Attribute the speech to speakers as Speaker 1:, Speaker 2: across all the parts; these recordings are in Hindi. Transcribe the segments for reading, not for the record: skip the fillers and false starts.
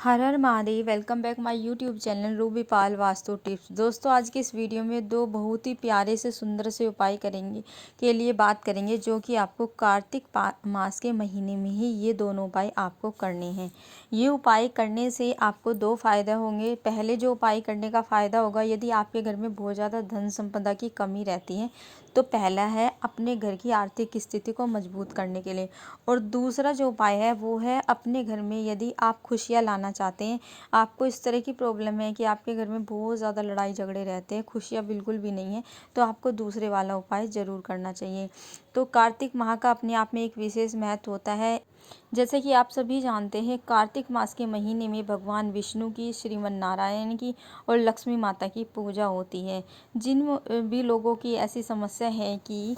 Speaker 1: Her her Mahadev. Welcome back my YouTube channel Ruby Pal vastu tips. दोस्तों, आज की इस वीडियो में दो बहुत ही प्यारे से सुंदर से उपाय के लिए बात करेंगे, जो कि आपको कार्तिक मास के महीने में ही ये दोनों उपाय आपको करने हैं। ये उपाय करने से आपको दो फायदे होंगे। पहले जो उपाय करने का फ़ायदा होगा, यदि आपके घर में बहुत ज़्यादा धन संपदा की कमी रहती है तो पहला है अपने घर की आर्थिक स्थिति को मजबूत करने के लिए, और दूसरा जो उपाय है वो है अपने घर में यदि आप खुशियाँ लाना चाहते हैं, आपको इस तरह की प्रॉब्लम है कि आपके घर में बहुत ज़्यादा लड़ाई झगड़े रहते हैं, खुशियाँ बिल्कुल भी नहीं है, तो आपको दूसरे वाला उपाय ज़रूर करना चाहिए। तो कार्तिक माह का अपने आप में एक विशेष महत्व होता है। जैसे कि आप सभी जानते हैं, कार्तिक मास के महीने में भगवान विष्णु की, श्रीमन नारायण की और लक्ष्मी माता की पूजा होती है। जिन भी लोगों की ऐसी समस्या है कि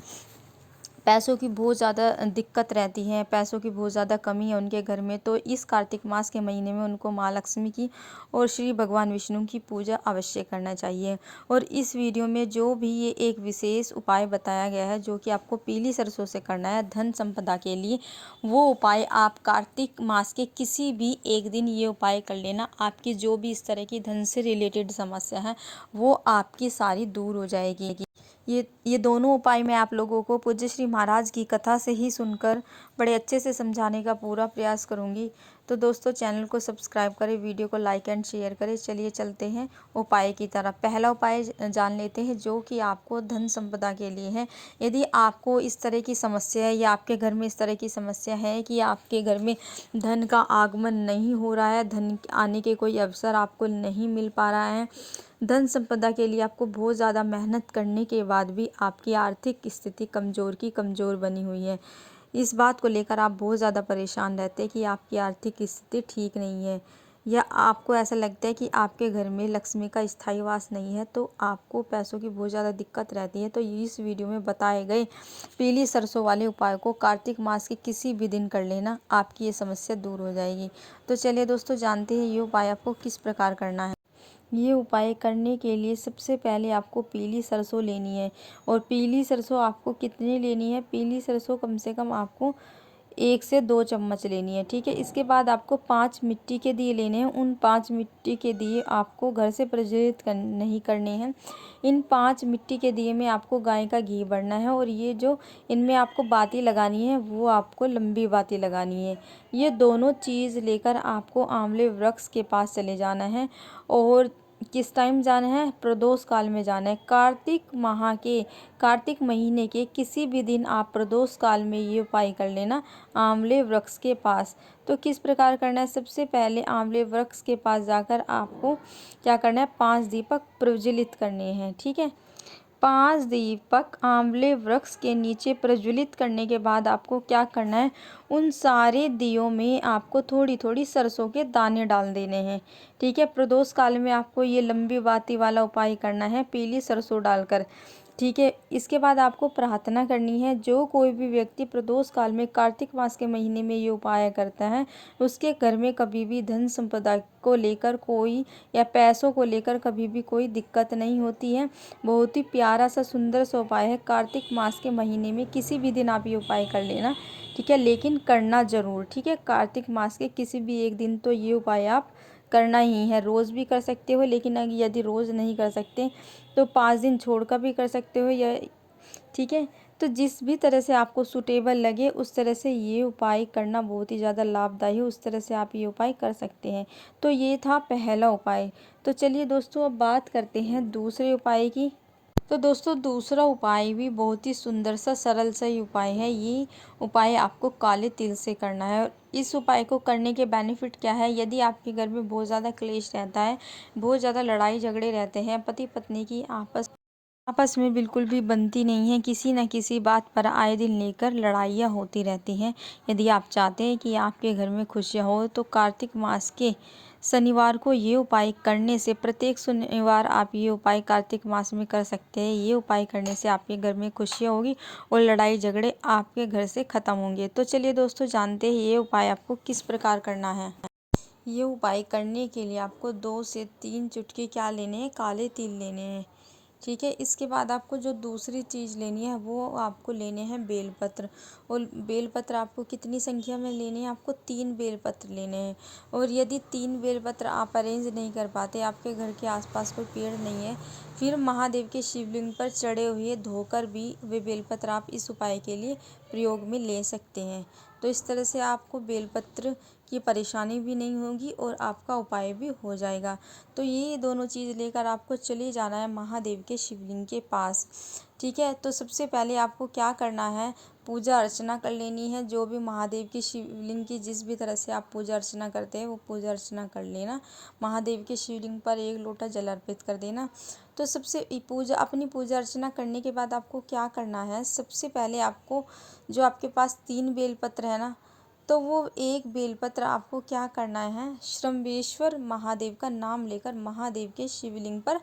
Speaker 1: पैसों की बहुत ज़्यादा दिक्कत रहती है, पैसों की बहुत ज़्यादा कमी है उनके घर में, तो इस कार्तिक मास के महीने में उनको माँ लक्ष्मी की और श्री भगवान विष्णु की पूजा अवश्य करना चाहिए। और इस वीडियो में जो भी ये एक विशेष उपाय बताया गया है, जो कि आपको पीली सरसों से करना है धन संपदा के लिए, वो उपाय आप कार्तिक मास के किसी भी एक दिन ये उपाय कर लेना। आपकी जो भी इस तरह की धन से रिलेटेड समस्या है वो आपकी सारी दूर हो जाएगी। ये दोनों उपाय मैं आप लोगों को पूज्य श्री महाराज की कथा से ही सुनकर बड़े अच्छे से समझाने का पूरा प्रयास करूंगी। तो दोस्तों, चैनल को सब्सक्राइब करें, वीडियो को लाइक एंड शेयर करें। चलिए चलते हैं उपाय की तरफ। पहला उपाय जान लेते हैं, जो कि आपको धन संपदा के लिए है। यदि आपको इस तरह की समस्या है या आपके घर में इस तरह की समस्या है कि आपके घर में धन का आगमन नहीं हो रहा है, धन आने के कोई अवसर आपको नहीं मिल पा रहा है, धन संपदा के लिए आपको बहुत ज़्यादा मेहनत करने के बाद भी आपकी आर्थिक स्थिति कमज़ोर की कमज़ोर बनी हुई है, इस बात को लेकर आप बहुत ज़्यादा परेशान रहते हैं कि आपकी आर्थिक स्थिति ठीक नहीं है, या आपको ऐसा लगता है कि आपके घर में लक्ष्मी का स्थायी वास नहीं है, तो आपको पैसों की बहुत ज़्यादा दिक्कत रहती है, तो इस वीडियो में बताए गए पीली सरसों वाले उपाय को कार्तिक मास के किसी भी दिन कर लेना, आपकी ये समस्या दूर हो जाएगी। तो चलिए दोस्तों, जानते हैं ये उपाय आपको किस प्रकार करना है। ये उपाय करने के लिए सबसे पहले आपको पीली सरसों लेनी है। और पीली सरसों आपको कितनी लेनी है? पीली सरसों कम से कम आपको 1 से 2 चम्मच लेनी है, ठीक है। इसके बाद आपको 5 मिट्टी के दिए लेने हैं। उन 5 मिट्टी के दिए आपको घर से प्रज्वलित नहीं करने हैं। इन 5 मिट्टी के दिए में आपको गाय का घी भरना है, और ये जो इनमें आपको बाती लगानी है वो आपको लंबी बाती लगानी है। ये दोनों चीज़ लेकर आपको आंवले वृक्ष के पास चले जाना है। और किस टाइम जाना है? प्रदोष काल में जाना है। कार्तिक महीने के किसी भी दिन आप प्रदोष काल में ये उपाय कर लेना, आंवले वृक्ष के पास। तो किस प्रकार करना है? सबसे पहले आंवले वृक्ष के पास जाकर आपको क्या करना है? 5 दीपक प्रज्वलित करने हैं, ठीक है। 5 दीपक आंवले वृक्ष के नीचे प्रज्वलित करने के बाद आपको क्या करना है? उन सारे दियों में आपको थोड़ी थोड़ी सरसों के दाने डाल देने हैं, ठीक है। प्रदोष काल में आपको ये लंबी बाती वाला उपाय करना है, पीली सरसों डालकर, ठीक है। इसके बाद आपको प्रार्थना करनी है। जो कोई भी व्यक्ति प्रदोष काल में कार्तिक मास के महीने में ये उपाय करता है, उसके घर में कभी भी धन संपदा को लेकर कोई या पैसों को लेकर कभी भी कोई दिक्कत नहीं होती है। बहुत ही प्यारा सा सुंदर सा उपाय है। कार्तिक मास के महीने में किसी भी दिन आप ये उपाय कर लेना, ठीक है, लेकिन करना ज़रूर, ठीक है। कार्तिक मास के किसी भी एक दिन तो ये उपाय आप करना ही है। रोज़ भी कर सकते हो, लेकिन यदि रोज़ नहीं कर सकते तो 5 दिन छोड़कर भी कर सकते हो, या ठीक है। तो जिस भी तरह से आपको सूटेबल लगे उस तरह से ये उपाय करना बहुत ही ज़्यादा लाभदायी है, उस तरह से आप ये उपाय कर सकते हैं। तो ये था पहला उपाय। तो चलिए दोस्तों, अब बात करते हैं दूसरे उपाय की। तो दोस्तों, दूसरा उपाय भी बहुत ही सुंदर सा सरल सा ही उपाय है। ये उपाय आपको काले तिल से करना है। और इस उपाय को करने के बेनिफिट क्या है? यदि आपके घर में बहुत ज़्यादा क्लेश रहता है, बहुत ज़्यादा लड़ाई झगड़े रहते हैं, पति पत्नी की आपस में बिल्कुल भी बनती नहीं है, किसी न किसी बात पर आए दिन लेकर लड़ाइयाँ होती रहती हैं। यदि आप चाहते हैं कि आपके घर में खुशियाँ हो, तो कार्तिक मास के शनिवार को ये उपाय करने से, प्रत्येक शनिवार आप ये उपाय कार्तिक मास में कर सकते हैं। ये उपाय करने से आपके घर में खुशियाँ होगी और लड़ाई झगड़े आपके घर से ख़त्म होंगे। तो चलिए दोस्तों, जानते हैं ये उपाय आपको किस प्रकार करना है। ये उपाय करने के लिए आपको 2 से 3 चुटकी क्या लेने हैं? काले तिल लेने हैं। ठीक है। इसके बाद आपको जो दूसरी चीज़ लेनी है वो आपको लेने हैं बेलपत्र। और बेलपत्र आपको कितनी संख्या में लेने हैं, आपको 3 बेलपत्र लेने हैं। और यदि 3 बेलपत्र आप अरेंज नहीं कर पाते, आपके घर के आसपास कोई पेड़ नहीं है, फिर महादेव के शिवलिंग पर चढ़े हुए धोकर भी वे बेलपत्र आप इस उपाय के लिए प्रयोग में ले सकते हैं। तो इस तरह से आपको बेलपत्र की परेशानी भी नहीं होगी और आपका उपाय भी हो जाएगा। तो ये दोनों चीज़ लेकर आपको चले जाना है महादेव के शिवलिंग के पास। ठीक है। तो सबसे पहले आपको क्या करना है, पूजा अर्चना कर लेनी है। जो भी महादेव के शिवलिंग की जिस भी तरह से आप पूजा अर्चना करते हैं वो पूजा अर्चना कर लेना। महादेव के शिवलिंग पर 1 लोटा जल अर्पित कर देना। तो सबसे अपनी पूजा अर्चना करने के बाद आपको क्या करना है, सबसे पहले आपको जो आपके पास 3 बेलपत्र है ना, तो वो 1 बेलपत्र आपको क्या करना है, श्रम्भेश्वर महादेव का नाम लेकर महादेव के शिवलिंग पर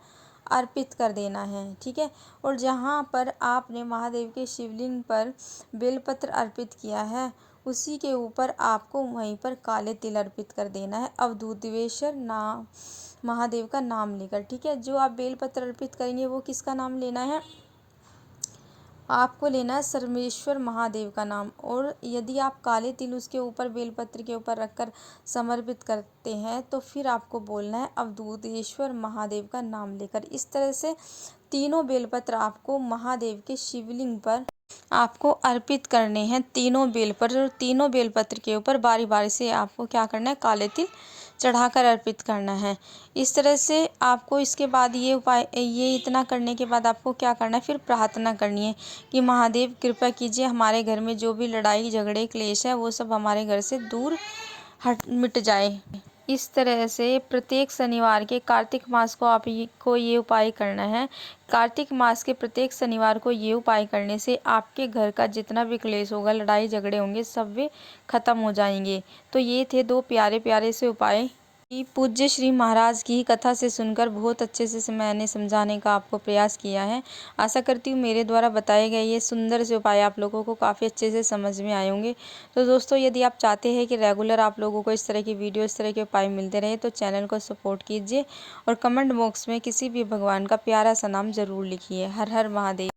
Speaker 1: अर्पित कर देना है। ठीक है। और जहाँ पर आपने महादेव के शिवलिंग पर बेलपत्र अर्पित किया है उसी के ऊपर आपको वहीं पर काले तिल अर्पित कर देना है, अवधूतेश्वर नाम महादेव का नाम लेकर। ठीक है। जो आप बेलपत्र अर्पित करेंगे वो किसका नाम लेना है, आपको लेना है सर्वेश्वर महादेव का नाम। और यदि आप काले तिल उसके ऊपर बेलपत्र के ऊपर रखकर समर्पित करते हैं तो फिर आपको बोलना है अवधूतेश्वर महादेव का नाम लेकर। इस तरह से तीनों बेलपत्र आपको महादेव के शिवलिंग पर आपको अर्पित करने हैं, तीनों बेलपत्र। और तीनों बेलपत्र के ऊपर बारी बारी से आपको क्या करना है, काले तिल चढ़ाकर अर्पित करना है। इस तरह से आपको इसके बाद ये इतना करने के बाद आपको क्या करना है, फिर प्रार्थना करनी है कि महादेव कृपा कीजिए, हमारे घर में जो भी लड़ाई झगड़े क्लेश है वो सब हमारे घर से दूर मिट जाए। इस तरह से प्रत्येक शनिवार के कार्तिक मास को ये उपाय करना है। कार्तिक मास के प्रत्येक शनिवार को ये उपाय करने से आपके घर का जितना भी क्लेश होगा, लड़ाई झगड़े होंगे, सब वे खत्म हो जाएंगे। तो ये थे 2 प्यारे प्यारे से उपाय। पूज्य श्री महाराज की कथा से सुनकर बहुत अच्छे से मैंने समझाने का आपको प्रयास किया है। आशा करती हूँ मेरे द्वारा बताए गए ये सुंदर से उपाय आप लोगों को काफ़ी अच्छे से समझ में आए होंगे। तो दोस्तों, यदि आप चाहते हैं कि रेगुलर आप लोगों को इस तरह की वीडियो, इस तरह के उपाय मिलते रहे तो चैनल को सपोर्ट कीजिए और कमेंट बॉक्स में किसी भी भगवान का प्यारा सा नाम ज़रूर लिखिए। हर हर महादेव।